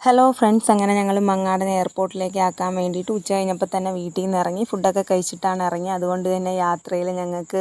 Hello friends, അങ്ങനെ ഞങ്ങൾ മങ്ങാടൻ എയർപോർട്ടിലേക്ക് ആക്കാൻ വേണ്ടിയിട്ട് ഉച്ച കഴിഞ്ഞപ്പോൾ തന്നെ വീട്ടിൽ നിന്ന് ഇറങ്ങി. ഫുഡൊക്കെ കഴിച്ചിട്ടാണ് ഇറങ്ങി. അതുകൊണ്ട് തന്നെ യാത്രയിൽ ഞങ്ങൾക്ക്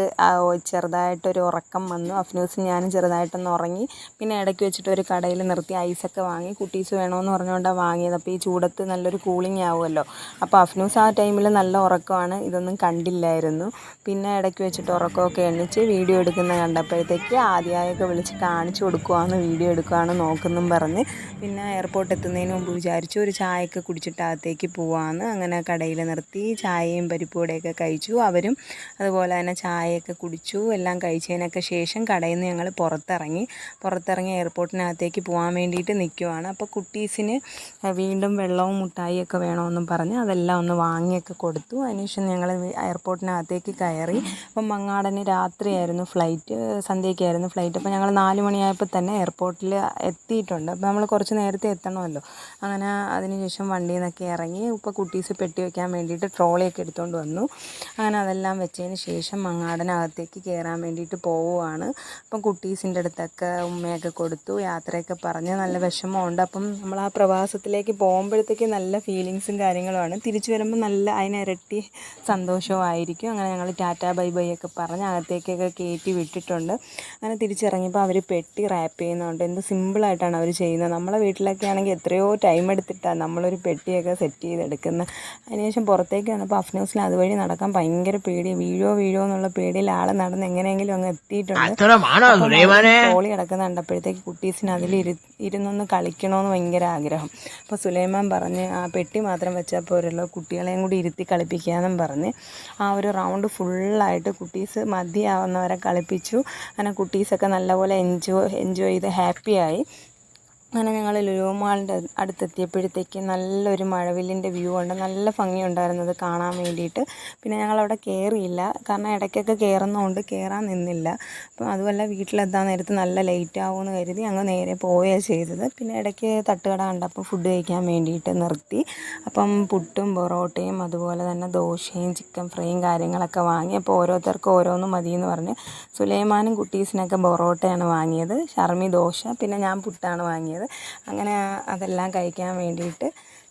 ചെറുതായിട്ടൊരു ഉറക്കം വന്നു. അഫ്നൂസും ഞാനും ചെറുതായിട്ടൊന്ന് ഉറങ്ങി. പിന്നെ ഇടയ്ക്ക് വെച്ചിട്ട് ഒരു കടയിൽ നിർത്തി ഐസൊക്കെ വാങ്ങി. കുട്ടീസ് വേണമെന്ന് പറഞ്ഞുകൊണ്ടാണ് വാങ്ങിയത്. അപ്പോൾ ഈ ചൂടത്ത് നല്ലൊരു കൂളിംഗ് ആവുമല്ലോ. അപ്പോൾ അഫ്നൂസ് ആ ടൈമിൽ നല്ല ഉറക്കമാണ്, ഇതൊന്നും കണ്ടില്ലായിരുന്നു. പിന്നെ ഇടയ്ക്ക് വെച്ചിട്ട് ഉറക്കമൊക്കെ എണ്ണിച്ച് വീഡിയോ എടുക്കുന്ന കണ്ടപ്പോഴത്തേക്ക് ആദ്യമായൊക്കെ വിളിച്ച് കാണിച്ചു കൊടുക്കുവാണ്, വീഡിയോ എടുക്കുകയാണ് നോക്കുന്നും പറഞ്ഞ്. പിന്നെ എയർപോർട്ട് എത്തുന്നതിന് മുമ്പ് വിചാരിച്ചു ഒരു ചായയൊക്കെ കുടിച്ചിട്ട് അകത്തേക്ക് പോവാമെന്ന്. അങ്ങനെ കടയിൽ നിർത്തി ചായയും പരിപ്പുവടയൊക്കെ കഴിച്ചു. അവരും അതുപോലെ തന്നെ ചായയൊക്കെ കുടിച്ചു. എല്ലാം കഴിച്ചതിനൊക്കെ ശേഷം കടയിൽ നിന്ന് ഞങ്ങൾ പുറത്തിറങ്ങി എയർപോർട്ടിനകത്തേക്ക് പോകാൻ വേണ്ടിയിട്ട് നിൽക്കുവാണ്. അപ്പോൾ കുട്ടീസിന് വീണ്ടും വെള്ളവും മുട്ടായിയൊക്കെ വേണമെന്നും പറഞ്ഞ് അതെല്ലാം ഒന്ന് വാങ്ങിയൊക്കെ കൊടുത്തു. അതിനുശേഷം ഞങ്ങൾ എയർപോർട്ടിനകത്തേക്ക് കയറി. അപ്പം മങ്ങാടന് രാത്രിയായിരുന്നു ഫ്ലൈറ്റ്, സന്ധ്യയ്ക്കായിരുന്നു ഫ്ലൈറ്റ്. അപ്പോൾ ഞങ്ങൾ 4 മണിയായപ്പോൾ തന്നെ എയർപോർട്ടിൽ എത്തിയിട്ടുണ്ട്. അപ്പോൾ നമ്മൾ കുറച്ച് നേരത്തെ എത്തണമല്ലോ. അങ്ങനെ അതിനുശേഷം വണ്ടിയിൽ നിന്നൊക്കെ ഇറങ്ങി. ഇപ്പോൾ കുട്ടീസ് പെട്ടി വയ്ക്കാൻ വേണ്ടിയിട്ട് ട്രോളിയൊക്കെ എടുത്തുകൊണ്ട് വന്നു. അങ്ങനെ അതെല്ലാം വെച്ചതിന് ശേഷം മങ്ങാടനകത്തേക്ക് കയറാൻ വേണ്ടിയിട്ട് പോവുകയാണ്. അപ്പം കുട്ടീസിൻ്റെ അടുത്തൊക്കെ ഉമ്മയൊക്കെ കൊടുത്തു, യാത്രയൊക്കെ പറഞ്ഞ് നല്ല വിഷമമുണ്ട്. അപ്പം നമ്മൾ ആ പ്രവാസത്തിലേക്ക് പോകുമ്പോഴത്തേക്ക് നല്ല ഫീലിങ്സും കാര്യങ്ങളുമാണ്. തിരിച്ചു വരുമ്പോൾ നല്ല അതിനിരട്ടി സന്തോഷമായിരിക്കും. അങ്ങനെ ഞങ്ങൾ ടാറ്റാ ബൈ ബൈ ഒക്കെ പറഞ്ഞ് അകത്തേക്കൊക്കെ കയറ്റി വിട്ടിട്ടുണ്ട്. അങ്ങനെ തിരിച്ചിറങ്ങിയപ്പോൾ അവർ പെട്ടി റാപ്പ് ചെയ്യുന്നുണ്ട്. എന്ത് സിമ്പിളായിട്ടാണ് അവർ ചെയ്യുന്നത്. നമ്മളെ വീട്ടിലൊക്കെ ആണെങ്കിൽ എത്രയോ ടൈം എടുത്തിട്ടാണ് നമ്മളൊരു പെട്ടിയൊക്കെ സെറ്റ് ചെയ്തെടുക്കുന്നത്. അതിനുശേഷം പുറത്തേക്ക് വന്നപ്പോൾ അഫ്നൂസിന് അതുവഴി നടക്കാൻ ഭയങ്കര പേടി, വീഴോ എന്നുള്ള പേടിയിൽ ആൾ നടന്ന് എങ്ങനെയെങ്കിലും അങ്ങ് എത്തിയിട്ടുണ്ട്. അപ്പം ട്രോളി കിടക്കുന്ന കണ്ടപ്പോഴത്തേക്ക് കുട്ടീസിന് അതിൽ ഇരുന്നൊന്ന് കളിക്കണമെന്ന് ഭയങ്കര ആഗ്രഹം. അപ്പോൾ സുലൈമാൻ പറഞ്ഞ് ആ പെട്ടി മാത്രം വെച്ചാൽ പോരല്ലോ, കുട്ടികളെയും കൂടി ഇരുത്തി കളിപ്പിക്കാമെന്നും പറഞ്ഞ് ആ ഒരു റൗണ്ട് ഫുള്ളായിട്ട് കുട്ടീസ് മതിയാവുന്നവരെ കളിപ്പിച്ചു. അങ്ങനെ കുട്ടീസൊക്കെ നല്ലപോലെ എൻജോയ് ചെയ്ത് ഹാപ്പിയായി. അങ്ങനെ ഞങ്ങൾ ലുലു മാളിൻ്റെ അടുത്തെത്തിയപ്പോഴത്തേക്ക് നല്ലൊരു മഴവില്ലിൻ്റെ വ്യൂ ഉണ്ട്. നല്ല ഭംഗിയുണ്ടായിരുന്നത് കാണാൻ വേണ്ടിയിട്ട്. പിന്നെ ഞങ്ങളവിടെ കയറിയില്ല, കാരണം ഇടയ്ക്കൊക്കെ കയറുന്നതുകൊണ്ട് കയറാൻ നിന്നില്ല. അപ്പം അതുമല്ല, വീട്ടിലെത്താൻ നേരത്ത് നല്ല ലേറ്റ് ആവുമെന്ന് കരുതി അങ്ങ് നേരെ പോവുകയാണ് ചെയ്തത്. പിന്നെ ഇടയ്ക്ക് തട്ടുകട കണ്ടപ്പോൾ ഫുഡ് കഴിക്കാൻ വേണ്ടിയിട്ട് നിർത്തി. അപ്പം പുട്ടും പൊറോട്ടയും അതുപോലെ തന്നെ ദോശയും ചിക്കൻ ഫ്രൈയും കാര്യങ്ങളൊക്കെ വാങ്ങി. അപ്പോൾ ഓരോരുത്തർക്കും ഓരോന്നും മതിയെന്ന് പറഞ്ഞ് സുലൈമാനും കുട്ടീസിനൊക്കെ പൊറോട്ടയാണ് വാങ്ങിയത്, ഷർമി ദോശ, പിന്നെ ഞാൻ പുട്ടാണ് വാങ്ങിയത്. അങ്ങനെ അതെല്ലാം കഴിക്കാൻ വേണ്ടിയിട്ട്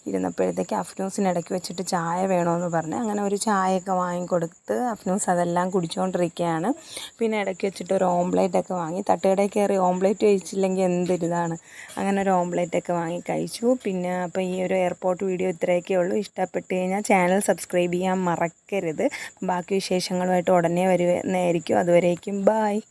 ഇരുന്നപ്പോഴത്തേക്ക് അഫ്നൂസിന് ഇടയ്ക്ക് വെച്ചിട്ട് ചായ വേണമെന്ന് പറഞ്ഞ് അങ്ങനെ ഒരു ചായയൊക്കെ വാങ്ങിക്കൊടുത്ത് അഫ്നൂസ് അതെല്ലാം കുടിച്ചുകൊണ്ടിരിക്കുകയാണ്. പിന്നെ ഇടയ്ക്ക് വെച്ചിട്ട് ഒരു ഓംപ്ലേറ്റൊക്കെ വാങ്ങി. തട്ടുകടയിൽ കയറി ഓംപ്ലേറ്റ് കഴിച്ചില്ലെങ്കിൽ എന്തൊരിതാണ്. അങ്ങനെ ഒരു ഓംപ്ലേറ്റൊക്കെ വാങ്ങി കഴിച്ചു. പിന്നെ അപ്പോൾ ഈ ഒരു എയർപോർട്ട് വീഡിയോ ഇത്രയൊക്കെ ഉള്ളൂ. ഇഷ്ടപ്പെട്ട് കഴിഞ്ഞാൽ ചാനൽ സബ്സ്ക്രൈബ് ചെയ്യാൻ മറക്കരുത്. ബാക്കി വിശേഷങ്ങളുമായിട്ട് ഉടനെ വരുന്നതായിരിക്കും. അതുവരേക്കും ബായ്.